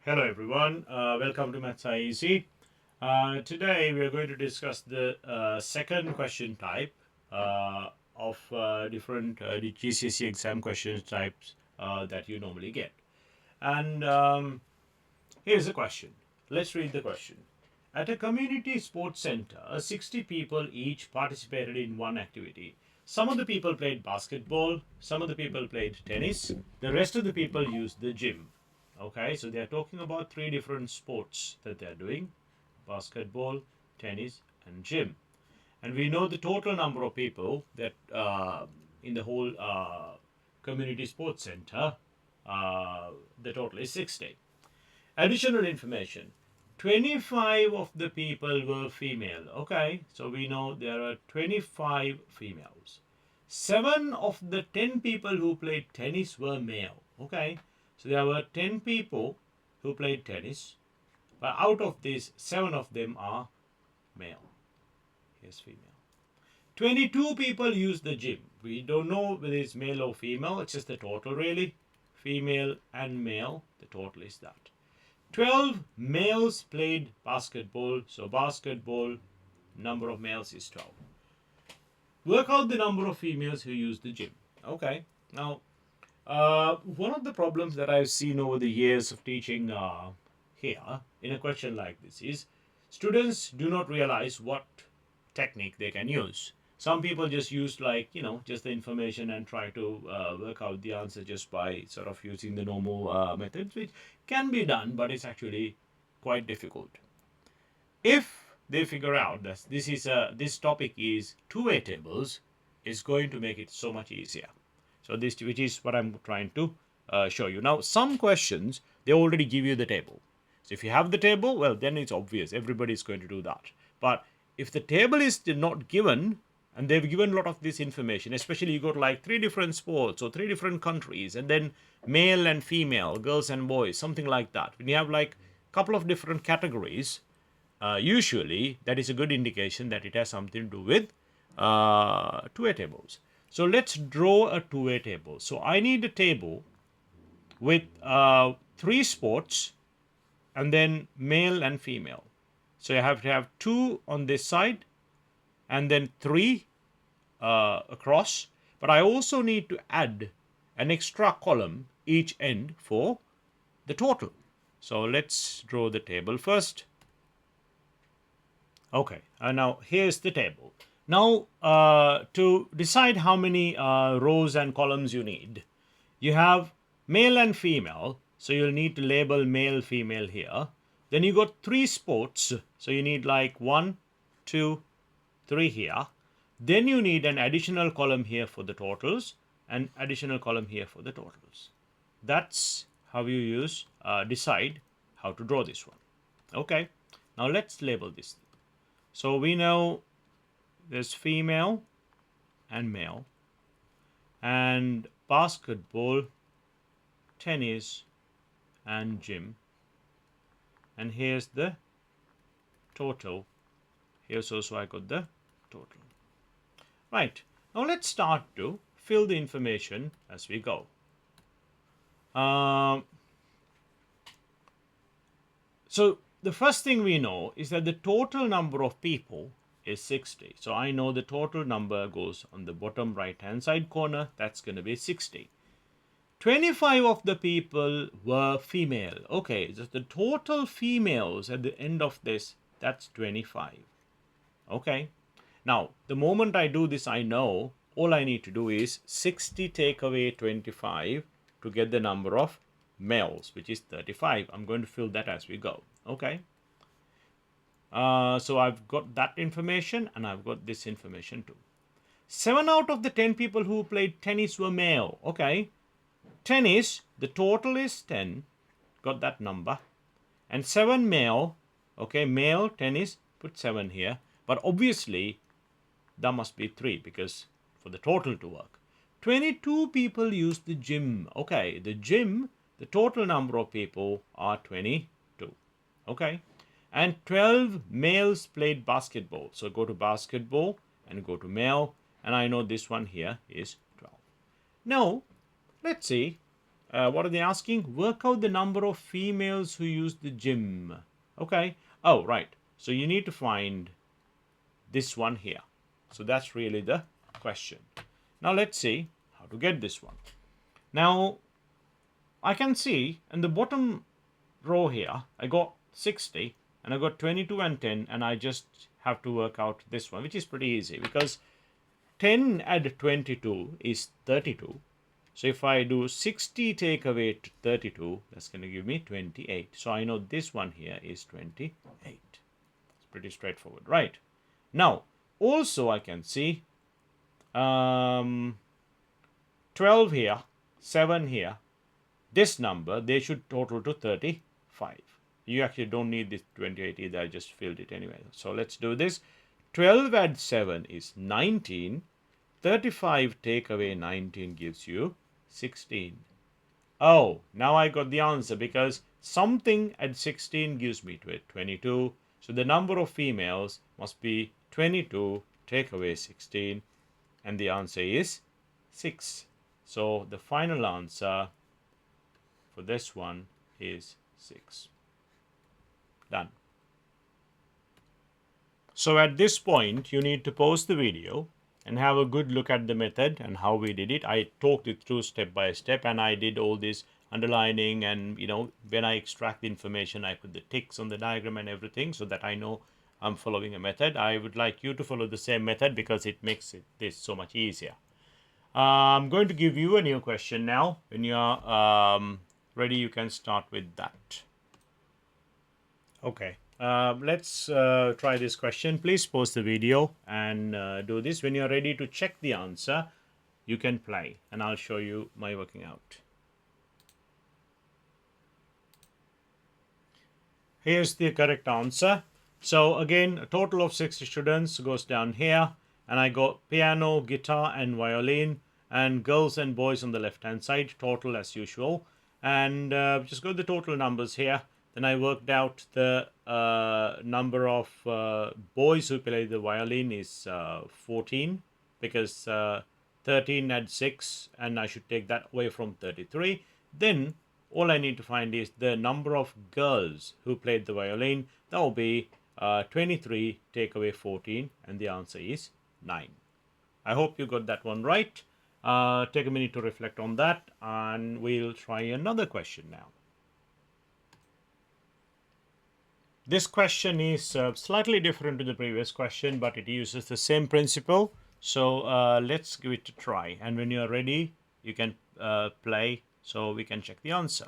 Hello everyone, welcome to Maths Easy. Today we are going to discuss the second question type of different the GCSE exam question types that you normally get. And here's the question. Let's read the question. At a community sports center, 60 people each participated in one activity. Some of the people played basketball, some of the people played tennis, the rest of the people used the gym. Okay, so they are talking about three different sports that they are doing: basketball, tennis, and gym. And we know the total number of people that in the whole community sports center, the total is 60. Additional information: 25 of the people were female. Okay, so we know there are 25 females. 7 of the 10 people who played tennis were male. Okay, so there were 10 people who played tennis, but out of these, 7 of them are male. Here's female. 22 people use the gym. We don't know whether it's male or female, it's just the total really. Female and male, the total is that. 12 males played basketball, so basketball, number of males is 12. Work out the number of females who use the gym. Okay, now one of the problems that I've seen over the years of teaching here in a question like this is students do not realize what technique they can use. Some people just use just the information and try to work out the answer just by sort of using the normal methods, which can be done, but it's actually quite difficult. If they figure out that this topic is two-way tables, is going to make it so much easier. So this, which is what I'm trying to show you. Now, some questions, they already give you the table. So if you have the table, well, then it's obvious. Everybody is going to do that. But if the table is not given, and they've given a lot of this information, especially you got like 3 different sports or 3 different countries, and then male and female, girls and boys, something like that. When you have like a couple of different categories, usually that is a good indication that it has something to do with two-way tables. So let's draw a two-way table. So I need a table with 3 sports and then male and female. So you have to have 2 on this side and then 3 across. But I also need to add an extra column each end for the total. So let's draw the table first. Okay, now here's the table. Now, to decide how many rows and columns you need, you have male and female, so you'll need to label male, female here. Then you got 3 sports, so you need like 1, 2, 3 here. Then you need an additional column here for the totals, and additional column here for the totals. That's how you decide how to draw this one. Okay, now let's label this. So we know there's female and male, and basketball, tennis, and gym. And here's the total. Here's also I got the total. Right, now let's start to fill the information as we go. So the first thing we know is that the total number of people is 60. So I know the total number goes on the bottom right hand side corner. That's going to be 60. 25 of the people were female. Okay, so the total females at the end of this, that's 25. Okay, now the moment I do this, I know all I need to do is 60 take away 25 to get the number of males, which is 35. I'm going to fill that as we go. Okay. So I've got that information and I've got this information too. 7 out of the 10 people who played tennis were male. Okay. Tennis, the total is 10. Got that number. And 7 male. Okay, male, tennis, put 7 here. But obviously, that must be 3 because for the total to work. 22 people use the gym. Okay, the gym, the total number of people are 22. Okay. And 12 males played basketball. So go to basketball and go to male. And I know this one here is 12. Now, let's see What are they asking? Work out the number of females who use the gym. Okay. Oh, right. So you need to find this one here. So that's really the question. Now let's see how to get this one. Now I can see in the bottom row here, I got 60 and I got 22 and 10, and I just have to work out this one, which is pretty easy because 10 add 22 is 32. So if I do 60 take away 32, that's going to give me 28. So I know this one here is 28. It's pretty straightforward, right? Now, also I can see 12 here, 7 here. This number, they should total to 35. You actually don't need this 28 either. I just filled it anyway. So let's do this. 12 add 7 is 19. 35 take away 19 gives you 16. Oh, now I got the answer because something at 16 gives me 22. So the number of females must be 22 take away 16, and the answer is 6. So the final answer for this one is 6. Done. So at this point, you need to pause the video and have a good look at the method and how we did it. I talked it through step by step, and I did all this underlining, and when I extract the information, I put the ticks on the diagram and everything so that I know I'm following a method. I would like you to follow the same method because it makes this so much easier. I'm going to give you a new question now. When you're ready, you can start with that. Okay. Let's try this question. Please pause the video and do this. When you're ready to check the answer, you can play and I'll show you my working out. Here's the correct answer. So again, a total of 60 students goes down here, and I got piano, guitar and violin, and girls and boys on the left hand side, total as usual. And just got the total numbers here. Then I worked out the number of boys who play the violin is 14, because 13 add 6, and I should take that away from 33. Then all I need to find is the number of girls who played the violin. That will be 23 take away 14, and the answer is 9. I hope you got that one right. Take a minute to reflect on that, and we'll try another question now. This question is slightly different to the previous question, but it uses the same principle. So let's give it a try. And when you're ready, you can play so we can check the answer.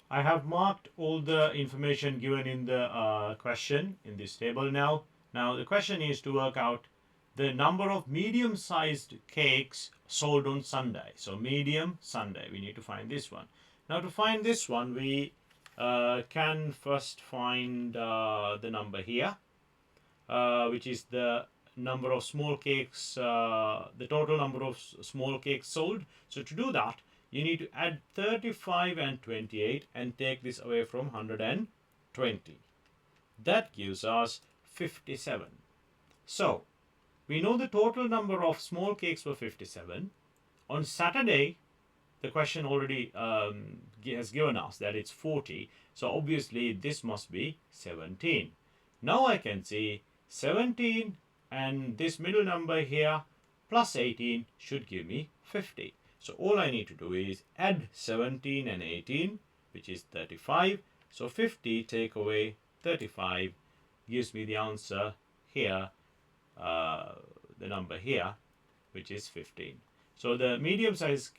I have marked all the information given in the question in this table now. Now the question is to work out the number of medium-sized cakes sold on Sunday. So medium, Sunday. We need to find this one. Now to find this one, we can first find the number here, which is the number of small cakes, the total number of small cakes sold. So to do that, you need to add 35 and 28 and take this away from 120. That gives us 57. So we know the total number of small cakes were 57. On Saturday, the question already has given us that it's 40. So obviously this must be 17. Now I can see 17 and this middle number here plus 18 should give me 50. So all I need to do is add 17 and 18, which is 35. So 50 take away 35 gives me the answer here, the number here, which is 15. So the medium-sized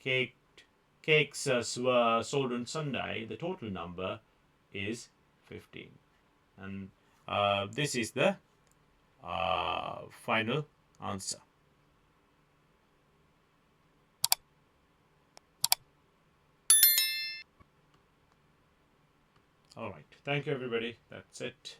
cakes were sold on Sunday. The total number is 15. And this is the final answer. All right. Thank you, everybody. That's it.